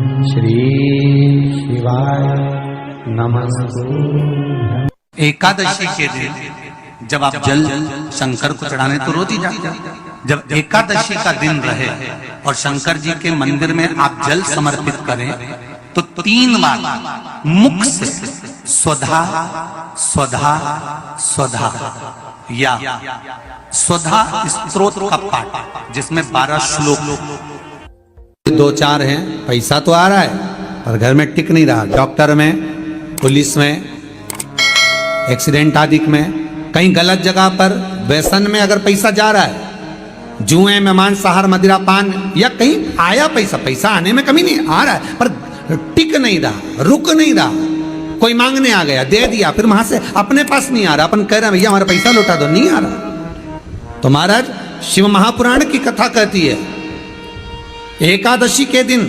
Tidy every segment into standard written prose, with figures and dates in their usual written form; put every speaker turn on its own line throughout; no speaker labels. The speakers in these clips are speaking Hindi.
श्री शिवाय नमस्तु।
एकादशी के दिन जब आप जल शंकर को चढ़ाने तो रोज ही जाते हैं। जब एकादशी का दिन रहे और शंकर जी के मंदिर में आप जल समर्पित करें तो 3 बार मुख से स्वधा स्वधा स्वधा या स्वधा स्तोत्र का पाठ, जिसमें 12 श्लोक 2-4 हैं। पैसा तो आ रहा है पर घर में टिक नहीं रहा। डॉक्टर में, पुलिस में, एक्सीडेंट आदि में, कहीं गलत जगह पर, व्यसन में अगर पैसा जा रहा है, जुए में, मांसाहार, मदिरा पान, या कहीं आया पैसा आने में कमी नहीं, आ रहा है पर टिक नहीं रहा, रुक नहीं रहा। कोई मांगने आ गया, दे दिया, फिर वहां से अपने पास नहीं आ रहा, अपन कह रहे हैं भैया हमारा पैसा लौटा दो, नहीं आ रहा। तो महाराज शिव महापुराण की कथा कहती है एकादशी के दिन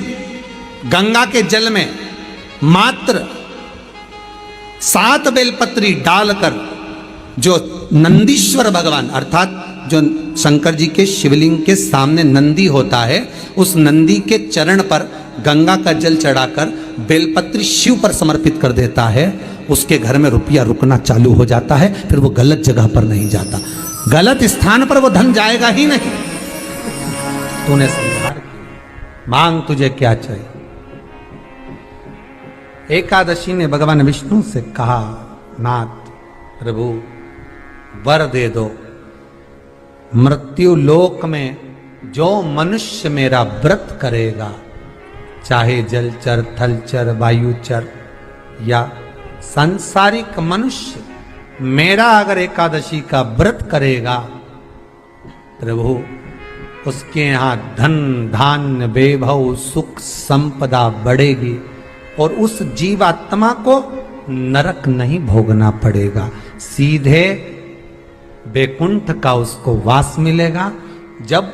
गंगा के जल में मात्र 7 बेलपत्री डालकर जो नंदीश्वर भगवान अर्थात जो शंकर जी के शिवलिंग के सामने नंदी होता है, उस नंदी के चरण पर गंगा का जल चढ़ाकर बेलपत्री शिव पर समर्पित कर देता है, उसके घर में रुपया रुकना चालू हो जाता है। फिर वो गलत जगह पर नहीं जाता, गलत स्थान पर वो धन जाएगा ही नहीं। तूने समझा, मांग तुझे क्या चाहिए। एकादशी ने भगवान विष्णु से कहा, नाथ प्रभु वर दे दो, मृत्यु लोक में जो मनुष्य मेरा व्रत करेगा, चाहे जलचर, थलचर, वायुचर या सांसारिक मनुष्य, मेरा अगर एकादशी का व्रत करेगा, प्रभु उसके यहाँ धन धान्य वैभव सुख संपदा बढ़ेगी और उस जीवात्मा को नरक नहीं भोगना पड़ेगा, सीधे वैकुंठ का उसको वास मिलेगा। जब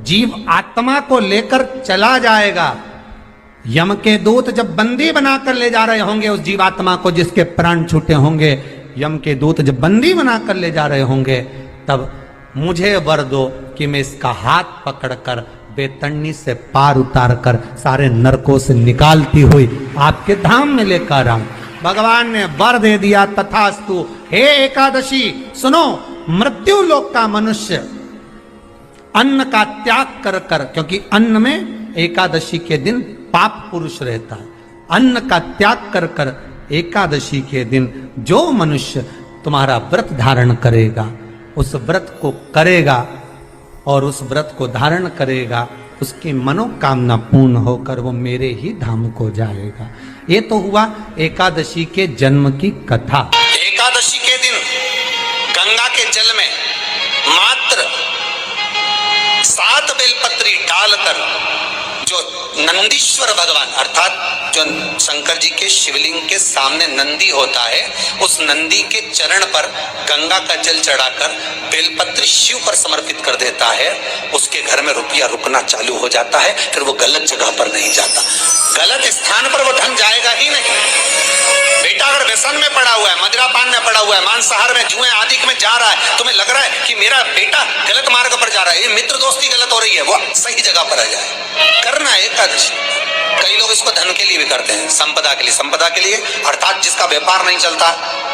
जीव आत्मा को लेकर चला जाएगा, यम के दूत जब बंदी बनाकर ले जा रहे होंगे उस जीवात्मा को, जिसके प्राण छूटे होंगे, यम के दूत जब बंदी बनाकर ले जा रहे होंगे, तब मुझे वर दो कि मैं इसका हाथ पकड़कर बेतन्नी से पार उतार कर सारे नरकों से निकालती हुई आपके धाम में लेकर आऊं। भगवान ने वर दे दिया, तथास्तु। हे एकादशी सुनो, मृत्यु लोक का मनुष्य अन्न का त्याग कर कर, क्योंकि अन्न में एकादशी के दिन पाप पुरुष रहता है, अन्न का त्याग कर कर एकादशी के दिन जो मनुष्य तुम्हारा व्रत धारण करेगा, उस व्रत को करेगा और उस व्रत को धारण करेगा, उसकी मनोकामना पूर्ण होकर वो मेरे ही धाम को जाएगा। ये तो हुआ एकादशी के जन्म की कथा। एकादशी के दिन गंगा के जल में मात्र 7 बेलपत्री डालकर जो नंदीश्वर भगवान अर्थात जो शंकर जी के शिवलिंग के सामने नंदी होता है, उस नंदी के चरण पर गंगा का जल चढ़ाकर बेलपत्री शिव पर समर्पित कर देता है, उसके घर में रुपया रुकना चालू हो जाता है। फिर वो गलत जगह पर नहीं जाता, गलत स्थान पर वो धन जाएगा ही नहीं। बेटा अगर व्यसन में पड़ा हुआ है, मदिरा पान में पड़ा हुआ है, मांसाहार में, जुए आदि में जा रहा है, तुम्हें लग रहा है कि मेरा बेटा गलत मार्ग पर जा रहा है, ये मित्र दोस्ती गलत हो रही है, वो सही जगह पर आ जाए। करना है एकादशी। कई लोग इसको धन के लिए भी करते हैं, संपदा के लिए। संपदा के लिए अर्थात जिसका व्यापार नहीं चलता,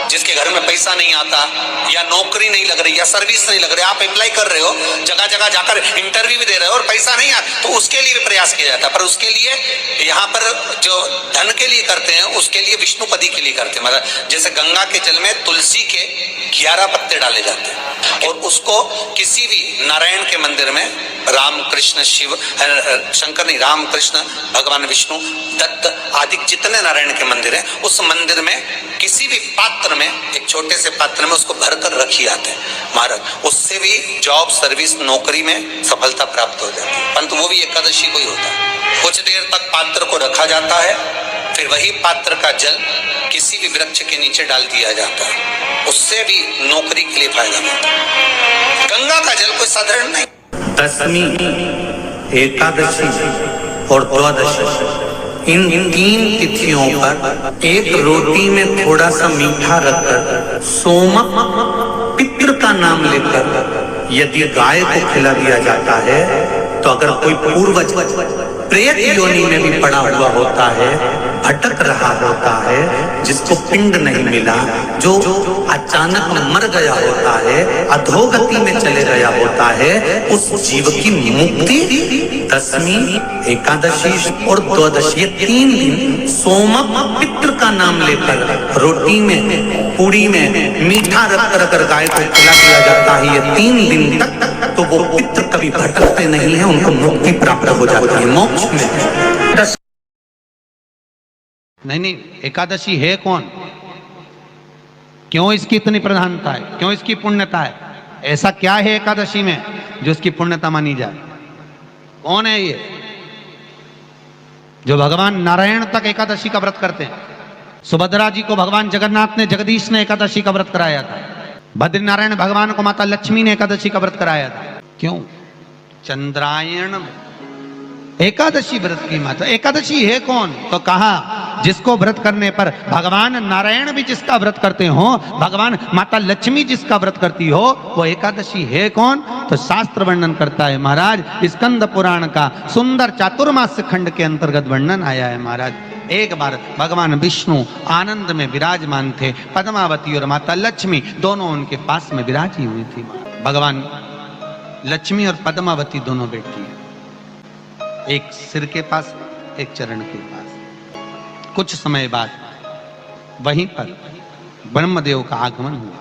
जिसके घर में पैसा नहीं आता, या नौकरी नहीं लग रही, या सर्विस नहीं लग रही, आप अप्लाई कर रहे हो, जगह जगह जाकर इंटरव्यू भी दे रहे हो और पैसा नहीं आता, तो उसके लिए भी प्रयास किया जाता है। पर उसके लिए यहाँ पर जो धन के लिए करते हैं, उसके लिए विष्णुपदी के लिए करते हैं। मतलब जैसे गंगा के जल में तुलसी के 11 पत्ते डाले जाते हैं और उसको किसी भी नारायण के मंदिर में, राम कृष्ण शिव शंकर नहीं, राम कृष्ण भगवान विष्णु दत्त आदि जितने नारायण के मंदिर हैं, उस मंदिर में किसी भी पात्र में, एक छोटे से पात्र में उसको भरकर रखी जाते हैं महाराज। उससे भी जॉब, सर्विस, नौकरी में सफलता प्राप्त हो जाती है। परंतु वो भी एकादशी को ही होता है। कुछ देर तक पात्र को रखा जाता है, फिर वही पात्र का जल किसी भी वृक्ष के नीचे डाल दिया जाता है, उससे भी नौकरी के लिए फायदा मिलता है। गंगा का जल कोई साधारण नहीं। दशमी, एकादशी और द्वादशी, इन 3 तिथियों पर एक रोटी में थोड़ा सा मीठा रखकर सोमक पितृ का नाम लेकर यदि गाय को खिला दिया जाता है, तो अगर कोई पूर्वज प्रेत योनि में भी पड़ा हुआ होता है, भटक रहा होता है, जिसको पिंड नहीं मिला, जो अचानक मर गया होता है, अधोगति में चले गया होता है, उस जीव की मुक्ति दसवीं, एकादशी और द्वादशी, ये 3 दिन सोमक पितृ का नाम लेकर रोटी में, पूड़ी में मीठा रख गाय को खिला दिया जाता है। ये 3 दिन तक तो वो पितृ कभी भटकते नहीं है, उनको मुक्ति प्राप्त हो जाती है मोक्ष में।
नहीं, एकादशी है कौन? क्यों इसकी इतनी प्रधानता है? क्यों इसकी पुण्यता है? ऐसा क्या है एकादशी में जो इसकी पुण्यता मानी जाए? कौन है ये जो भगवान नारायण तक एकादशी का व्रत करते हैं? सुभद्रा जी को भगवान जगन्नाथ ने, जगदीश ने एकादशी का व्रत कराया था। बद्रीनारायण भगवान को माता लक्ष्मी ने एकादशी का व्रत कराया था। क्यों? चंद्रायण एकादशी व्रत की माता। एकादशी है कौन? तो कहा जिसको व्रत करने पर भगवान नारायण भी जिसका व्रत करते हो, भगवान माता लक्ष्मी जिसका व्रत करती हो, वो एकादशी है कौन? तो शास्त्र वर्णन करता है महाराज, स्कंद पुराण का सुंदर चातुर्मास्य खंड के अंतर्गत वर्णन आया है महाराज। एक बार भगवान विष्णु आनंद में विराजमान थे, पद्मावती और माता लक्ष्मी दोनों उनके पास में विराजी हुई थी। भगवान लक्ष्मी और पद्मावती दोनों बैठी हैं, एक सिर के पास, एक चरण के पास। कुछ समय बाद वहीं पर ब्रह्मदेव का आगमन हुआ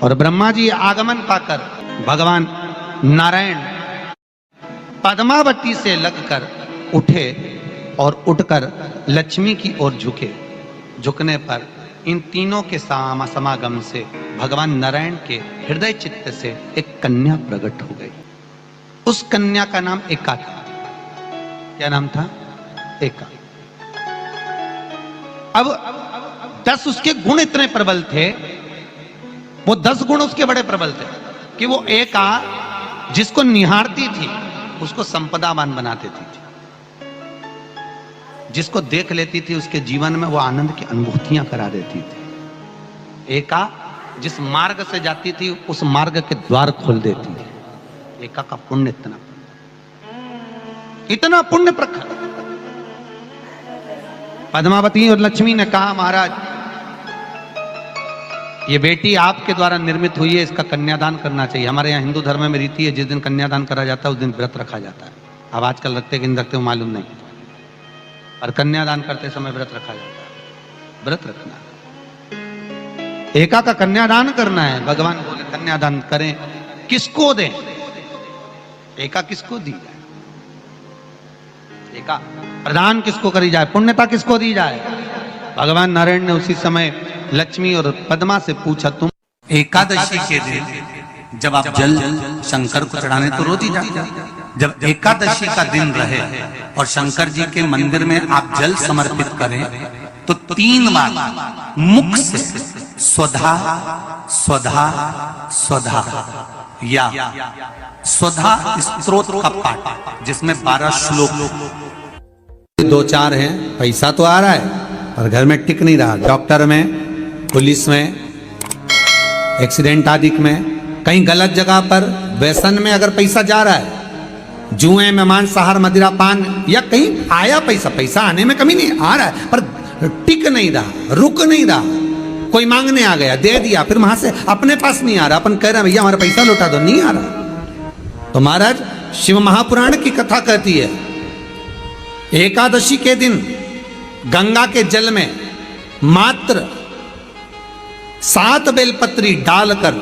और ब्रह्मा जी आगमन पाकर भगवान नारायण पद्मावती से लगकर उठे और उठकर लक्ष्मी की ओर झुके। झुकने पर इन तीनों के समागम से भगवान नारायण के हृदय चित्त से एक कन्या प्रकट हो गई। उस कन्या का नाम एका था। क्या नाम था? एका। अब 10 उसके गुण इतने प्रबल थे, वो 10 गुण उसके बड़े प्रबल थे कि वो एका जिसको निहारती थी उसको संपदावान बना देती थी। जिसको देख लेती थी उसके जीवन में वो आनंद की अनुभूतियां करा देती थी। एका जिस मार्ग से जाती थी उस मार्ग के द्वार खोल देती थी। एका का पुण्य इतना पुण्य प्रखर। पद्मावती और लक्ष्मी ने कहा महाराज ये बेटी आपके द्वारा निर्मित हुई है, इसका कन्यादान करना चाहिए। हमारे यहाँ हिंदू धर्म में रीति है, जिस दिन कन्यादान करा जाता है उस दिन व्रत रखा जाता है। अब आजकल रखते कि नहीं रखते मालूम नहीं, और कन्यादान करते समय व्रत रखा जाता है। व्रत रखना, एका का कन्यादान करना है। भगवान बोले कन्यादान करें, किसको दें? एका किसको दी जाए? एका प्रदान किसको करी जाए? पुण्यता किसको दी जाए? भगवान नारायण ने उसी समय लक्ष्मी और पद्मा से पूछा, तुम एकादशी के दिन जब आप जल शंकर को चढ़ाने तो रोज ही जाते, जब एकादशी का दिन रहे और शंकर जी के मंदिर में आप जल समर्पित करें तो 3 बार मुख से स्वधा स्वधा स्वधा या स्वधा स्तोत्र का पाठ, जिसमें 12 श्लोक 2-4 हैं। पैसा तो आ रहा है और घर में टिक नहीं रहा। डॉक्टर में, पुलिस में, एक्सीडेंट आदि में, कहीं गलत जगह पर, व्यसन में अगर पैसा जा रहा है, जुए में, मांसाहार, मदिरा पान, या कहीं आया पैसा, पैसा आने में कमी नहीं, आ रहा है पर टिक नहीं रहा, रुक नहीं रहा। कोई मांगने आ गया, दे दिया, फिर वहां से अपने पास नहीं आ रहा, अपन कह रहे हैं भैया हमारा पैसा लौटा दो, नहीं आ रहा। तो महाराज शिव महापुराण की कथा कहती है एकादशी के दिन गंगा के जल में मात्र 7 बेलपत्री डालकर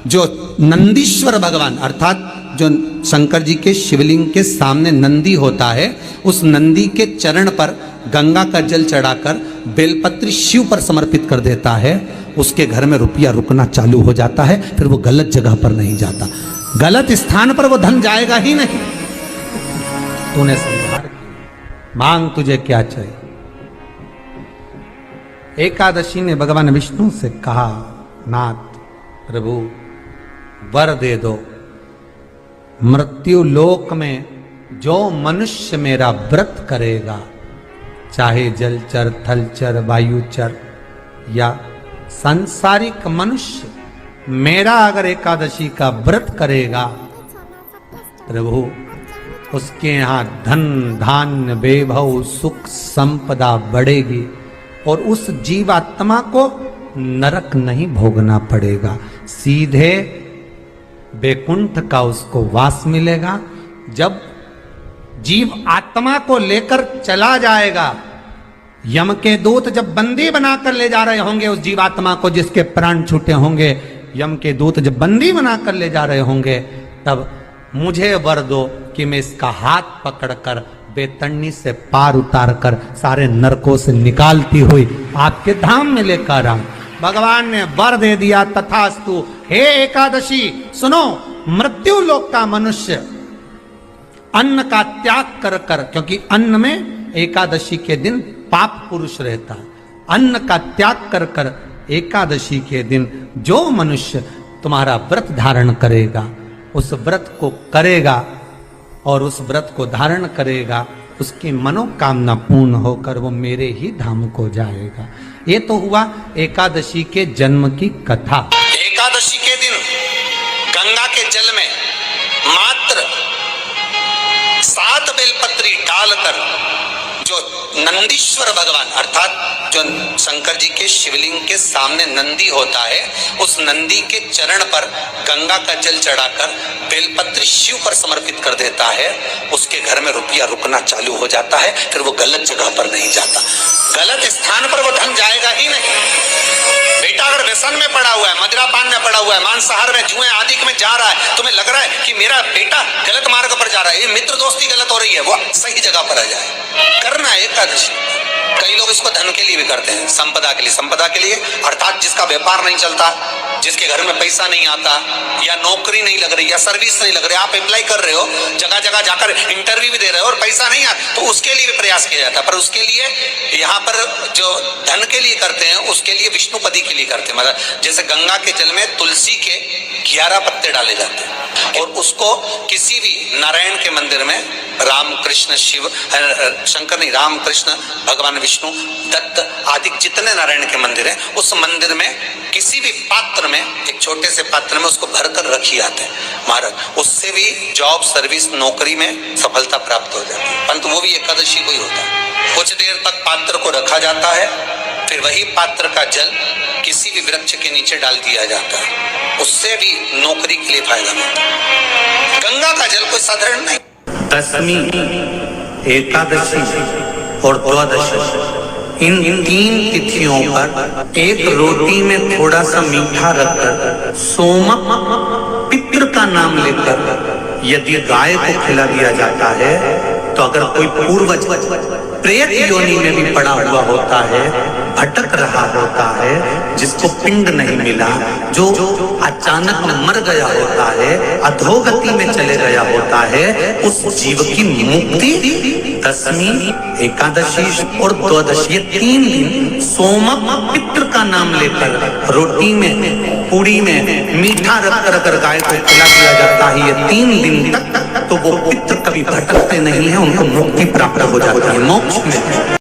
जो नंदीश्वर भगवान अर्थात जो शंकर जी के शिवलिंग के सामने नंदी होता है, उस नंदी के चरण पर गंगा का जल चढ़ाकर बेलपत्री शिव पर समर्पित कर देता है, उसके घर में रुपया रुकना चालू हो जाता है। फिर वो गलत जगह पर नहीं जाता, गलत स्थान पर वो धन जाएगा ही नहीं। तूने समझा, मांग तुझे क्या चाहिए। एकादशी ने भगवान विष्णु से कहा, नाथ प्रभु वर दे दो, मृत्यु लोक में जो मनुष्य मेरा व्रत करेगा, चाहे जलचर, थलचर, वायुचर या सांसारिक मनुष्य, मेरा अगर एकादशी का व्रत करेगा, प्रभु उसके यहाँ धन धान्य वैभव सुख संपदा बढ़ेगी और उस जीवात्मा को नरक नहीं भोगना पड़ेगा, सीधे वैकुंठ का उसको वास मिलेगा। जब जीव आत्मा को लेकर चला जाएगा, यम के दूत जब बंदी बनाकर ले जा रहे होंगे उस जीवात्मा को, जिसके प्राण छूटे होंगे, यम के दूत जब बंदी बनाकर ले जा रहे होंगे, तब मुझे वर दो कि मैं इसका हाथ पकड़कर बेतन्नी से पार उतार कर सारे नरकों से निकालती हुई आपके धाम में लेकर आऊं। भगवान ने वर दे दिया, तथास्तु। हे एकादशी सुनो, मृत्यु लोक का मनुष्य अन्न का त्याग कर कर, क्योंकि अन्न में एकादशी के दिन पाप पुरुष रहता है, अन्न का त्याग कर कर एकादशी के दिन जो मनुष्य तुम्हारा व्रत धारण करेगा, उस व्रत को करेगा और उस व्रत को धारण करेगा, उसकी मनोकामना पूर्ण होकर वो मेरे ही धाम को जाएगा। ये तो हुआ एकादशी के जन्म की कथा।
एकादशी के दिन गंगा के जल में मात्र 7 बेलपत्री डालकर जो नंदीश्वर भगवान अर्थात जो शंकर जी के शिवलिंग के सामने नंदी होता है, उस नंदी के चरण पर गंगा का जल चढ़ाकर बेलपत्री शिव पर समर्पित कर देता है, उसके घर में रुपया रुकना चालू हो जाता है। फिर वो गलत जगह पर नहीं जाता, गलत स्थान पर वो धन जाएगा ही नहीं। बेटा अगर व्यसन में पड़ा हुआ है, मदिरापान में पड़ा हुआ है, मांसाहार में, जुए आदि में जा रहा है, तुम्हें लग रहा है कि मेरा बेटा गलत मार्ग पर जा रहा है, ये मित्र दोस्ती गलत हो रही है, वो सही जगह पर आ जाए। करना है एकादशी। कई लोग इसको धन के लिए भी करते हैं, संपदा के लिए। संपदा के लिए अर्थात जिसका व्यापार नहीं चलता, जिसके घर में पैसा नहीं आता, या नौकरी नहीं लग रही, या सर्विस नहीं लग रही, आप अप्लाई कर रहे हो, जगह जगह जाकर इंटरव्यू भी दे रहे हो और पैसा नहीं आता, तो उसके लिए भी प्रयास किया जाता है। पर उसके लिए यहाँ पर जो धन के लिए करते हैं, उसके लिए विष्णुपदी के लिए करते हैं। मतलब जैसे गंगा के जल में तुलसी के 11 पत्ते डाले जाते हैं और उसको किसी भी नारायण के मंदिर में, राम कृष्ण शिव शंकर नहीं, राम कृष्ण भगवान विष्णु दत्त आदि जितने नारायण के मंदिर हैं, उस मंदिर में किसी भी पात्र में, एक छोटे से पात्र में उसको भरकर रखी जाते हैं महाराज। उससे भी जॉब सर्विस नौकरी में सफलता प्राप्त हो जाती है। परंतु वो भी एकादशी को ही होता है। कुछ देर तक पात्र को रखा जाता है, फिर वही पात्र का जल किसी भी वृक्ष के नीचे डाल दिया जाता है, उससे भी नौकरी के लिए फायदा मिलता है। गंगा का जल कोई साधारण नहीं।
दशमी, एकादशी और द्वादशी, इन 3 तिथियों पर एक रोटी में थोड़ा सा मीठा रखकर सोमक पितृ का नाम लेकर यदि गाय को खिला दिया जाता है, तो अगर कोई पूर्वज प्रेत योनि में भी पड़ा हुआ होता है, भटक रहा होता है, जिसको पिंड नहीं मिला, जो अचानक मर गया होता है, अधोगति में चले गया होता है, उस जीव की मुक्ति दशमी, एकादशी और द्वादशी, ये 3 दिन सोमक पितृ का नाम लेकर रोटी में, पूड़ी में मीठा रखकर अगर गाय को खिला दिया जाता है, ये 3 दिन तक, तो वो पितृ कभी भटकते नहीं है, उनको मुक्ति प्राप्त हो जाती है, मोक्ष में।